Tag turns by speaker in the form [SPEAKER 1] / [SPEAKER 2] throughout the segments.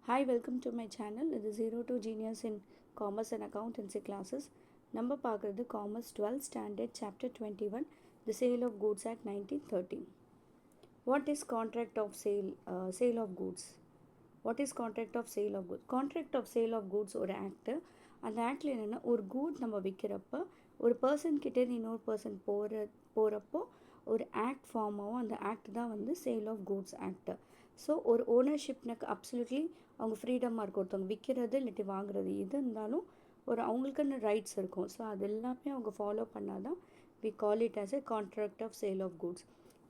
[SPEAKER 1] Hi, welcome to my channel. This is Zero to Genius in Commerce and Accountancy classes. நம்ம பார்க்குறது Commerce 12th Standard Chapter 21, The Sale of Goods Act 1913. What is contract of sale of goods? What is contract of sale of goods? Contract of sale of goods ஒரு act. அந்த ஆக்டில் என்னென்னா ஒரு கூட் நம்ம விற்கிறப்ப ஒரு person கிட்டே இன்னொரு பர்சன் போகிறப்போ ஒரு ஆக்ட் ஃபார்ம் ஆகும். அந்த ஆக்ட் தான் வந்து sale of goods act. So ஒரு ஓனர்ஷிப்னுக்கு அப்சல்யூட்லி அவங்க ஃப்ரீடமாக இருக்கும். ஒருத்தவங்க விற்கிறது இல்லாட்டி வாங்குறது எது இருந்தாலும் ஒரு அவங்களுக்குன்னு ரைட்ஸ் இருக்கும். ஸோ அது எல்லாமே அவங்க ஃபாலோ பண்ணால் தான் we call it as a contract of sale of goods.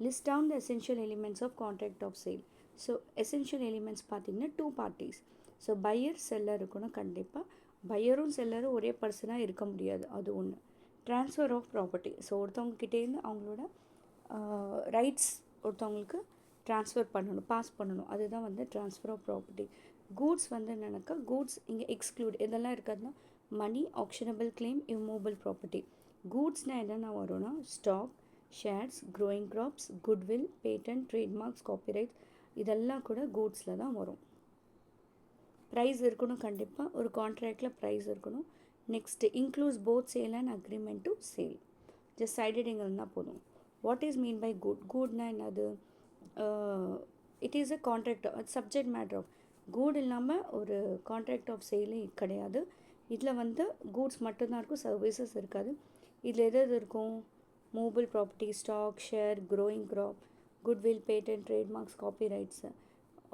[SPEAKER 1] List down the essential elements of contract of sale. So essential elements பார்த்திங்கன்னா 2 parties. ஸோ பையர் செல்லர் இருக்கணும். கண்டிப்பாக பையரும் செல்லரும் ஒரே பர்சனாக இருக்க முடியாது. அது ஒன்று. Transfer of property. ஸோ ஒருத்தவங்க கிட்டேருந்து அவங்களோட ரைட்ஸ் ஒருத்தவங்களுக்கு ட்ரான்ஸ்ஃபர் பண்ணணும், பாஸ் பண்ணணும். அதுதான் வந்து ட்ரான்ஸ்ஃபர் ஆஃப் ப்ராப்பர்ட்டி. கூட்ஸ் வந்து என்னென்னாக்கா கூட்ஸ் இங்கே எக்ஸ்க்ளூட் எதெல்லாம் இருக்காதுன்னா money, actionable claim, immovable property. கூட்ஸ்னால் என்னென்ன வரும்னா stock, shares, growing crops, goodwill, patent, trademarks, copyrights இதெல்லாம் கூட கூட்ஸில் தான் வரும். ப்ரைஸ் இருக்கணும். கண்டிப்பாக ஒரு கான்ட்ராக்டில் ப்ரைஸ் இருக்கணும். Next include both sale and agreement to sale. Just signed இருந்தால் போதும். What is mean by good? குட்னா என்னது? It is a contract subject matter of good இல்லாமல் ஒரு கான்ட்ராக்ட் ஆஃப் சேலே கிடையாது. இதில் வந்து கூட்ஸ் மட்டும்தான் இருக்கும், சர்வீசஸ் இருக்காது. இதில் எது இருக்கும்? Movable property, stock, share, growing crop, goodwill, patent, trademarks, copyrights.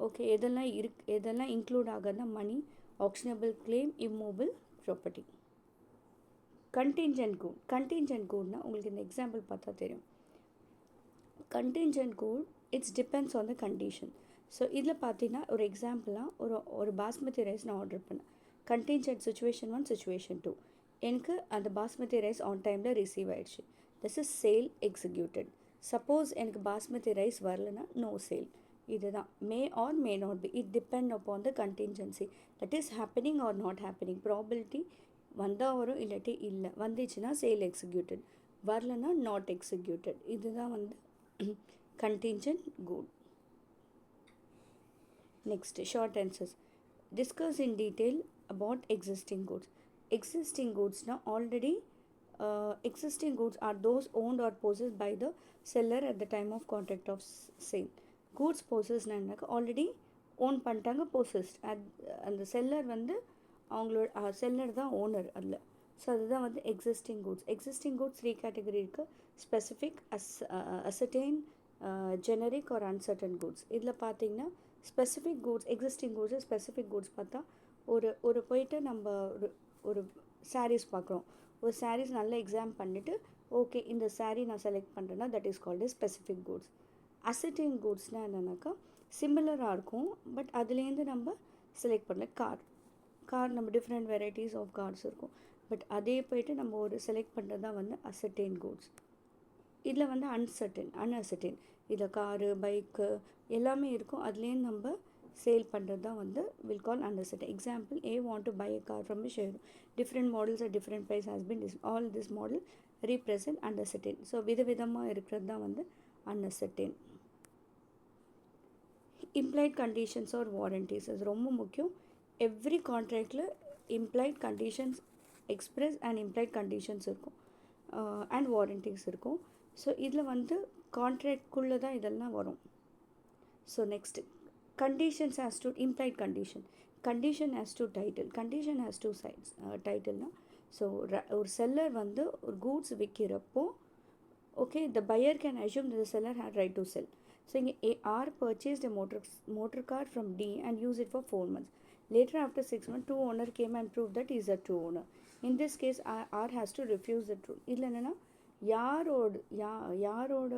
[SPEAKER 1] Okay, எதெல்லாம் இன்க்ளூட் ஆகுதுன்னா money, actionable claim, immovable property. Contingent good. Contingent குட்னா உங்களுக்கு இந்த எக்ஸாம்பிள் பார்த்தா தெரியும். Contingent good it's depends on the condition. So இதில் பார்த்தீங்கன்னா ஒரு எக்ஸாம்பிளாக ஒரு பாஸ்மதி ரைஸ் நான் ஆர்டர் பண்ணேன். Contingent situation 1, situation 2. எனக்கு அந்த பாஸ்மதி ரைஸ் ஆன் டைமில் ரிசீவ் ஆகிடுச்சு. This is sale executed. Suppose எனக்கு பாஸ்மதி ரைஸ் வரலன்னா நோ சேல். இதுதான் may or may not be. It depend upon the contingency. That is happening or not happening. Probability வந்தால் வரும், இல்லாட்டி இல்லை. வந்துச்சுன்னா சேல் எக்ஸிக்யூட்டட், வரலன்னா நாட் எக்ஸிக்யூட்டட். இதுதான் வந்து contingent good. Next, short answers. Discuss in detail about existing goods. Existing goods now already existing goods are those owned or possessed by the seller at the time of contract of sale. Goods possessed already own பண்ணிட்டாங்க, possessed அந்த seller வந்து அவங்களோட seller தான் owner அதில். So அதுதான் வந்து existing goods. Existing goods 3 category இருக்குது. Specific, ascertain, generic or uncertain goods. இதில் பார்த்தீங்கன்னா specific goods, existing goods specific goods பார்த்தா ஒரு போயிட்டு நம்ம ஒரு சாரீஸ் பார்க்குறோம். ஒரு சாரீஸ் நல்லா எக்ஸாம் பண்ணிவிட்டு ஓகே இந்த சாரீ நான் செலக்ட் பண்ணுறேன்னா that is called specific goods. Ascertain கூட்ஸ்னால் என்னென்னாக்கா சிமிலராக இருக்கும், பட் அதுலேருந்து நம்ம செலக்ட் பண்ணல. கார் நம்ம டிஃப்ரெண்ட் வெரைட்டிஸ் ஆஃப் கார்ஸ் இருக்கும், பட் அதே போய்ட்டு நம்ம ஒரு செலக்ட் பண்ணுறது தான் வந்து அசர்டைன் கூட்ஸ். இதில் வந்து அன்அசர்டைன். இதில் காரு, பைக்கு எல்லாமே இருக்கும், அதுலேருந்து நம்ம சேல் பண்ணுறது தான் வந்து will call unascertain. Example, A want to buy a car from a showroom. Different models at different price has been all this model represent unascertain. So விதவிதமாக இருக்கிறது தான் வந்து அன்அசர்டைன். இம்ப்ளைட் கண்டிஷன்ஸ் ஆர் வாரண்டிஸ், அது ரொம்ப முக்கியம். எவ்ரி கான்ட்ராக்டில் implied conditions, express and implied conditions இருக்கும், அண்ட் வாரண்டிஸ் இருக்கும். ஸோ இதில் வந்து கான்ட்ராக்ட்குள்ளே தான் இதெல்லாம் வரும். So next conditions has to implied condition has to title. Condition has to sides. டைட்டில்னால் ஸோ ஒரு செல்லர் வந்து ஒரு கூட்ஸ் விற்கிறப்போ okay the buyer can assume the seller had right to sell. So இங்கே R purchased a motor car from D and use it for 4 months. Later, after 6 months, two owner came and proved that he is a true owner. In this case, R has to refuse the truth. இதில் என்னென்னா யாரோட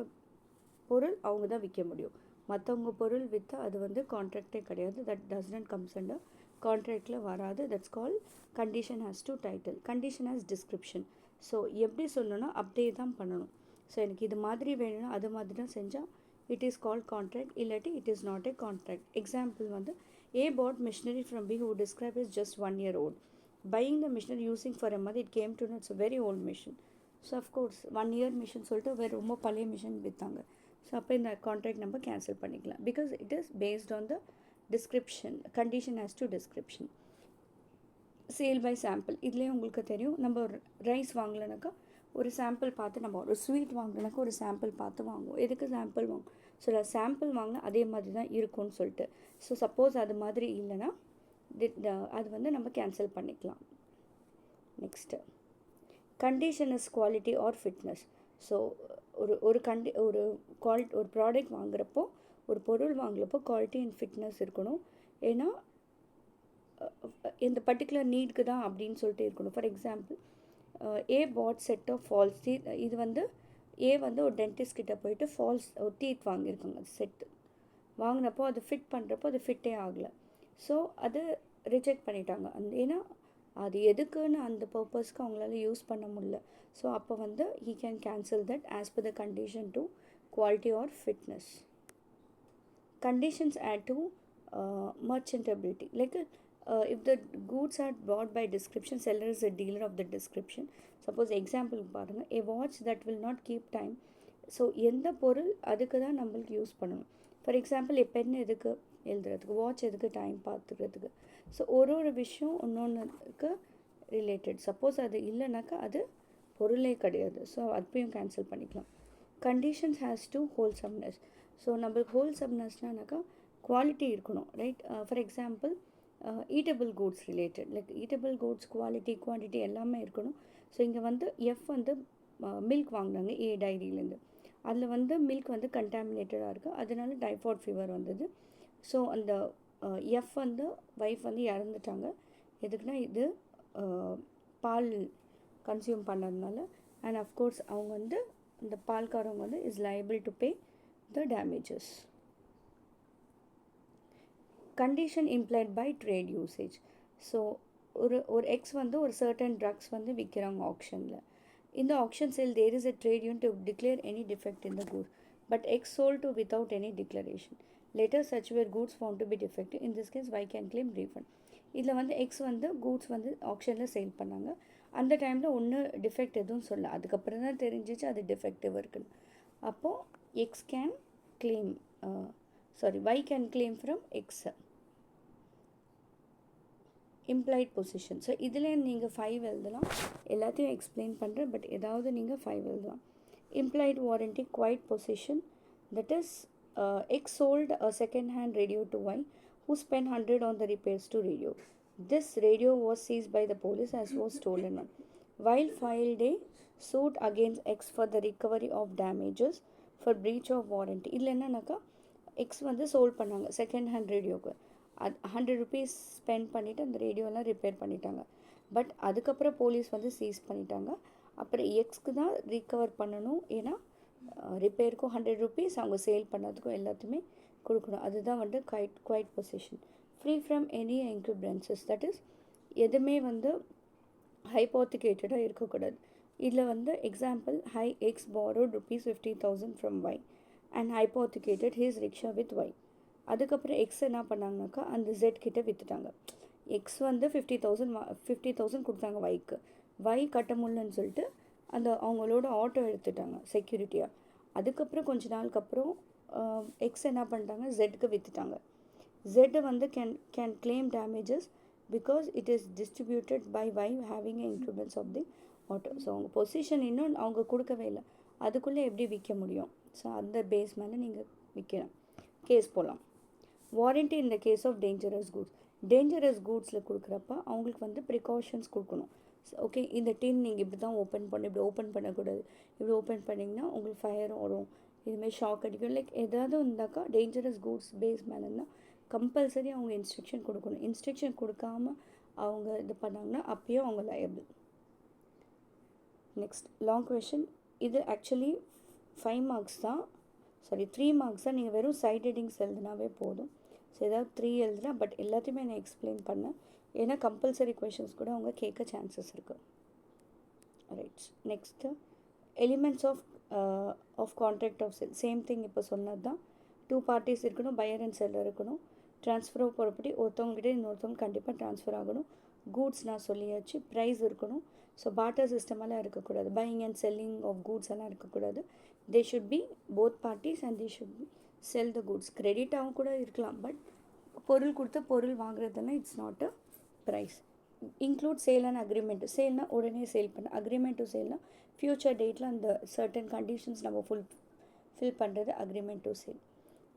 [SPEAKER 1] பொருள் அவங்க தான் விற்க முடியும். மற்றவங்க பொருள் விற்றா அது வந்து கான்ட்ராக்டே கிடையாது. That does not comes under கான்ட்ராக்டில் வராது. That's call condition has to title. Condition has description. So எப்படி சொல்லணும்னா அப்படியே தான் பண்ணணும். ஸோ எனக்கு இது மாதிரி வேணும்னா அது மாதிரி தான் செஞ்சால் it is called contract, illati it is not a contract. Example வந்து A bought machinery from B who described as just 1 year old. Buying the machinery using for a month, it came to know it's a very old machine. So of course 1 year machine சொல்லிட்டு வேறு ரொம்ப பழைய machine விற்றாங்க. So அப்போ இந்த contract நம்ம cancel பண்ணிக்கலாம். Because it is based on the description, condition as to description. Sale by sample, இதுலேயே உங்களுக்கு தெரியும், நம்ம ஒரு ரைஸ் வாங்கலைனாக்கா ஒரு சாம்பிள் பார்த்து, நம்ம ஒரு ஸ்வீட் வாங்கினாக்கா ஒரு சாம்பிள் பார்த்து வாங்குவோம். எதுக்கு சாம்பிள் வாங்குவோம்? ஸோ சாம்பிள் வாங்கினா அதே மாதிரி தான் இருக்கும்னு சொல்லிட்டு. ஸோ சப்போஸ் அது மாதிரி இல்லைன்னா அது வந்து நம்ம கேன்சல் பண்ணிக்கலாம். Next, condition is quality R fitness. So ஒரு ப்ராடக்ட் வாங்குறப்போ, ஒரு பொருள் வாங்குறப்போ குவாலிட்டி அண்ட் ஃபிட்னஸ் இருக்கணும். ஏன்னா இந்த பர்டிகுலர் நீடுக்கு தான் அப்படின்னு சொல்லிட்டு இருக்கணும். For example, A bought set of false teeth. இது வந்து ஏ வந்து ஒரு டென்டிஸ்ட் கிட்ட போயிட்டு ஒரு டீத் வாங்கியிருக்காங்க. அது செட்டு வாங்கினப்போ அது ஃபிட் பண்ணுறப்போ அது ஃபிட்டே ஆகலை. ஸோ அது ரிஜெக்ட் பண்ணிட்டாங்க. ஏன்னா அது எதுக்குன்னு அந்த பர்பஸ்க்கு அவங்களால யூஸ் பண்ண முடியல. ஸோ அப்போ வந்து he can cancel that as per the condition to quality or fitness. Conditions add to merchantability. Like if the goods are bought by description, seller is a dealer of the description. Suppose example பாருங்க, a watch that will not keep time. So எந்த பொருள் அதுக்கு தான் நம்மளுக்கு use பண்ணணும். For example, pen எதுக்கு எழுதுறதுக்கு, watch எதுக்கு டைம் பார்த்துக்கிறதுக்கு. ஸோ ஒரு விஷயம் இன்னொன்றுக்கு ரிலேட்டட். சப்போஸ் அது இல்லைனாக்கா அது பொருளே கிடையாது. ஸோ அப்பயும் கேன்சல் பண்ணிக்கலாம். Conditions has to wholesomeness. So நம்மளுக்கு ஹோல்சம்னஸ்னாக்கா குவாலிட்டி இருக்கணும், right? For example, eatable goods related, like eatable goods quality, quantity எல்லாமே இருக்கணும். ஸோ இங்கே வந்து எஃப் வந்து மில்க் வாங்கினாங்க ஏ டைரியிலேருந்து. அதில் வந்து மில்க் வந்து கண்டாமினேட்டடாக இருக்குது, அதனால டைஃபாய்ட் ஃபீவர் வந்தது. ஸோ அந்த எஃப் வந்து ஒய்ஃப் வந்து இறந்துட்டாங்க. எதுக்குன்னா இது பால் கன்சியூம் பண்ணதுனால. அண்ட் அஃப்கோர்ஸ் அவங்க வந்து இந்த பால்காரவங்க வந்து is liable to pay the damages. Condition implied by trade usage. So ஒரு எக்ஸ் வந்து ஒரு சர்டன் ட்ரக்ஸ் வந்து விற்கிறாங்க ஆக்ஷனில். In the auction sale, there is a trade union to declare any defect in the goods, but X sold to without any declaration. Later, such were goods found to be defective. In this case, Y can claim refund. இதில் வந்து X வந்து goods வந்து ஆக்ஷனில் sale பண்ணாங்க. அந்த டைமில் ஒன்றும் defect எதுவும் சொல்ல, அதுக்கப்புறம் தான் தெரிஞ்சிச்சு அது டிஃபெக்டிவ் இருக்குன்னு. அப்போது X can claim Y can claim from X. Implied position. So இதில் நீங்கள் 5 எழுதலாம். எல்லாத்தையும் எக்ஸ்பிளைன் பண்ணுறேன், பட் ஏதாவது நீங்கள் 5 எழுதலாம். Implied warranty quiet possession, that is X sold a second hand radio to Y who spent 100 on the repairs to radio. This radio was seized by the police as was stolen one. While filed a suit against X for the recovery of damages for breach of warranty. இதில் என்னன்னாக்கா X வந்து sold பண்ணாங்க second hand ரேடியோவுக்கு. 100 rupees spend பண்ணிவிட்டு அந்த ரேடியோலாம் repair பண்ணிட்டாங்க. But அதுக்கப்புறம் police வந்து cheese பண்ணிட்டாங்க. அப்புறம் எக்ஸ்க்கு தான் ரீகவர் பண்ணணும். ஏன்னா ரிப்பேருக்கும் 100 rupees, அவங்க சேல் பண்ணதுக்கும் எல்லாத்தையுமே கொடுக்கணும். அதுதான் வந்து quiet position. Free from any encumbrances, that is எதுவுமே வந்து ஹைப்போத்திகேட்டடாக இருக்கக்கூடாது. இதில் வந்து example, X borrowed ₹50,000 from Y and hypothecated his rickshaw with Y. அதுக்கப்புறம் எக்ஸ் என்ன பண்ணாங்கனாக்கா அந்த ஜெட் கிட்ட விற்றுட்டாங்க. எக்ஸ் வந்து 50,000 கொடுத்தாங்க ஒய்க்கு. ஒய் கட்ட முடியலன்னு சொல்லிட்டு அந்த அவங்களோட ஆட்டோ எடுத்துட்டாங்க செக்யூரிட்டியாக. அதுக்கப்புறம் கொஞ்ச நாளுக்கு அப்புறம் எக்ஸ் என்ன பண்ணிட்டாங்க, ஜெட்டுக்கு விற்றுட்டாங்க. ஜெட் வந்து can claim damages because it is distributed by Y having a encumbrance of the auto. So அவங்க பொசிஷன் இன்னும் அவங்க கொடுக்கவே இல்லை, அதுக்குள்ளே எப்படி விற்க முடியும்? ஸோ அந்த பேஸ் மேலே நீங்கள் விற்கலாம், கேஸ் போகலாம். Warranty in the case of dangerous goods. Dangerous கூட்ஸில் கொடுக்குறப்ப அவங்களுக்கு வந்து ப்ரிகாஷன்ஸ் கொடுக்கணும். ஓகே, இந்த டின் நீங்கள் இப்படி தான் ஓப்பன் பண்ணணும், இப்படி ஓப்பன் பண்ணக்கூடாது, இப்படி ஓப்பன் பண்ணிங்கன்னா உங்களுக்கு ஃபயர் வரும், இதுமாதிரி ஷாக் அடிக்கும், லைக் ஏதாவது இருந்தாக்கா டேஞ்சரஸ் கூட்ஸ் பேஸ் மேலேன்னா கம்பல்சரி அவங்க இன்ஸ்ட்ரக்ஷன் கொடுக்கணும். இன்ஸ்ட்ரக்ஷன் கொடுக்காம அவங்க இது பண்ணாங்கன்னா அப்பயும் அவங்க லயபிள். Next long question. இது ஆக்சுவலி 5 marks தான், 3 marks தான். நீங்கள் வெறும் சைட் ஹெட்டிங்ஸ் எழுதினாவே போதும். ஸோ ஏதாவது 3 எழுதுனா, பட் எல்லாத்தையுமே நான் எக்ஸ்பிளைன் பண்ணேன். ஏன்னா கம்பல்சரி கொஷின்ஸ் கூட அவங்க கேட்க சான்சஸ் இருக்குது. Right, next elements of contract of sale. Same thing இப்போ சொன்னது தான். 2 parties இருக்கணும், பையர் அண்ட் செல்லர் இருக்கணும். ட்ரான்ஸ்ஃபர் ஆஃப் ப்ராப்பர்ட்டி, ஒருத்தவங்ககிட்ட இன்னொருத்தவங்க கண்டிப்பாக ட்ரான்ஸ்ஃபர் ஆகணும். கூட்ஸ் நான் சொல்லியாச்சு. ப்ரைஸ் இருக்கணும். ஸோ பார்ட்டர் சிஸ்டமெல்லாம் இருக்கக்கூடாது. Buying and selling of goods எல்லாம் இருக்கக்கூடாது. they should be both parties and they should be sell the goods. கிரெடிட்டாகவும் கூட இருக்கலாம், பட் பொருள் கொடுத்து பொருள் வாங்குறதுலாம் it's not a price. Include sale and agreement. சேல்னால் உடனே சேல் பண்ண, அக்ரிமெண்ட் டு சேல்னால் ஃப்யூச்சர் டேட்டில் அந்த சர்டன் கண்டிஷன்ஸ் நம்ம ஃபில் பண்ணுறது agreement to sale.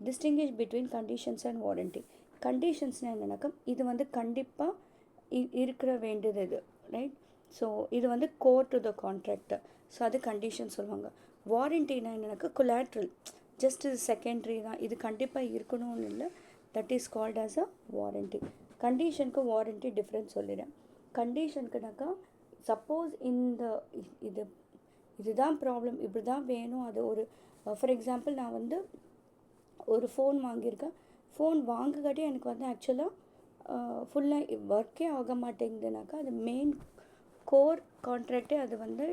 [SPEAKER 1] Distinguish between conditions and warranty. கண்டிஷன்ஸ்னால் என்னன்னாக்கா இது வந்து கண்டிப்பாக இருக்கிற வேண்டியது இது, ரைட்? ஸோ இது வந்து core to the contract, so அது கண்டிஷன் சொல்லுவாங்க. வாரண்டினா என்னன்னாக்கா கொலாட்ரல், ஜஸ்ட் இது செகண்டரி தான், இது கண்டிப்பாக இருக்கணும்னு இல்லை, that is called as a warranty. கண்டிஷனுக்கு வாரண்ட்டி டிஃப்ரென்ஸ் சொல்லிடுறேன். கண்டிஷனுக்குனாக்கா சப்போஸ் இந்த இதுதான் ப்ராப்ளம், இப்படி தான் வேணும், அது ஒரு ஃபார் எக்ஸாம்பிள் நான் வந்து ஒரு ஃபோன் வாங்கியிருக்கேன். ஃபோன் வாங்குகாட்டி எனக்கு வந்து ஆக்சுவலாக ஃபுல்லாக ஒர்க்கே ஆக மாட்டேங்குதுனாக்கா அது மெயின் கோர் கான்ட்ராக்டே அது வந்து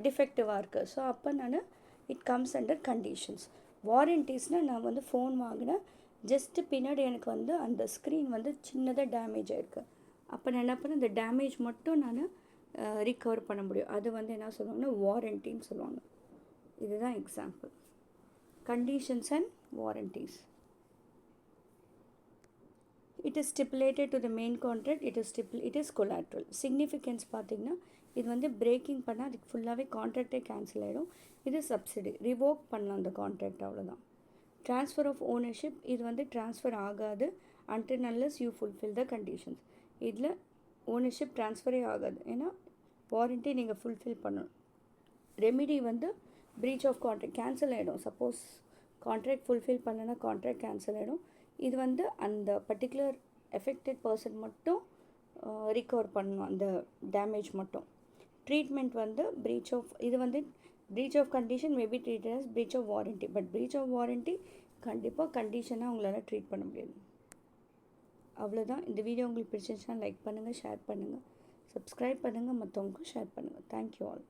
[SPEAKER 1] டிஃபெக்டிவாக இருக்குது. ஸோ அப்போ நான் இட் கம்ஸ் அண்டர் கண்டிஷன்ஸ். வாரண்டிஸ்னால் நான் வந்து ஃபோன் வாங்கினேன், ஜஸ்ட்டு பின்னாடி எனக்கு வந்து அந்த ஸ்க்ரீன் வந்து சின்னதாக டேமேஜ் ஆகிருக்கு. அப்போ நான் என்ன பண்ணேன், அந்த டேமேஜ் மட்டும் நான் ரிகவர் பண்ண முடியும். அது வந்து என்ன சொல்லுவாங்கன்னா வாரண்டின்னு சொல்லுவாங்க. இதுதான் example. Conditions and warranties. It is stipulated to the main contract. It is collateral. Significance பார்த்தீங்கன்னா இது வந்து பிரேக்கிங் பண்ணால் அதுக்கு ஃபுல்லாகவே கான்ட்ராக்டே கேன்சல் ஆகிடும். இது சப்சிடி, ரிவோக் பண்ணலாம் அந்த கான்ட்ராக்ட், அவ்வளோதான். ட்ரான்ஸ்ஃபர் ஆஃப் ஓனர்ஷிப், இது வந்து ட்ரான்ஸ்ஃபர் ஆகாது until unless you fulfill the conditions. இதில் ஓனர்ஷிப் ட்ரான்ஸ்ஃபரே ஆகாது, ஏன்னா வாரண்ட்டி நீங்கள் ஃபுல்ஃபில் பண்ணணும். ரெமிடி வந்து பிரீச் ஆஃப் கான்ட்ராக்ட் கேன்சல் ஆகிடும். சப்போஸ் கான்ட்ராக்ட் ஃபுல்ஃபில் பண்ணலைன்னா கான்ட்ராக்ட் கேன்சல் ஆகிடும். இது வந்து அந்த பர்டிகுலர் எஃபெக்டட் பர்சன் மட்டும் ரிகவர் பண்ணணும் அந்த டேமேஜ் மட்டும். ட்ரீட்மெண்ட் வந்து இது வந்து breach of condition maybe treated as breach of warranty. But breach of warranty கண்டிப்பாக கண்டிஷனாக உங்களால் ட்ரீட் பண்ண முடியாது. அவ்வளோதான். இந்த வீடியோ உங்களுக்கு பிடிச்சிருந்துச்சுன்னா லைக் பண்ணுங்கள், ஷேர் பண்ணுங்கள், சப்ஸ்கிரைப் பண்ணுங்கள், மற்றவங்களுக்கும் ஷேர் பண்ணுங்கள். Thank you all.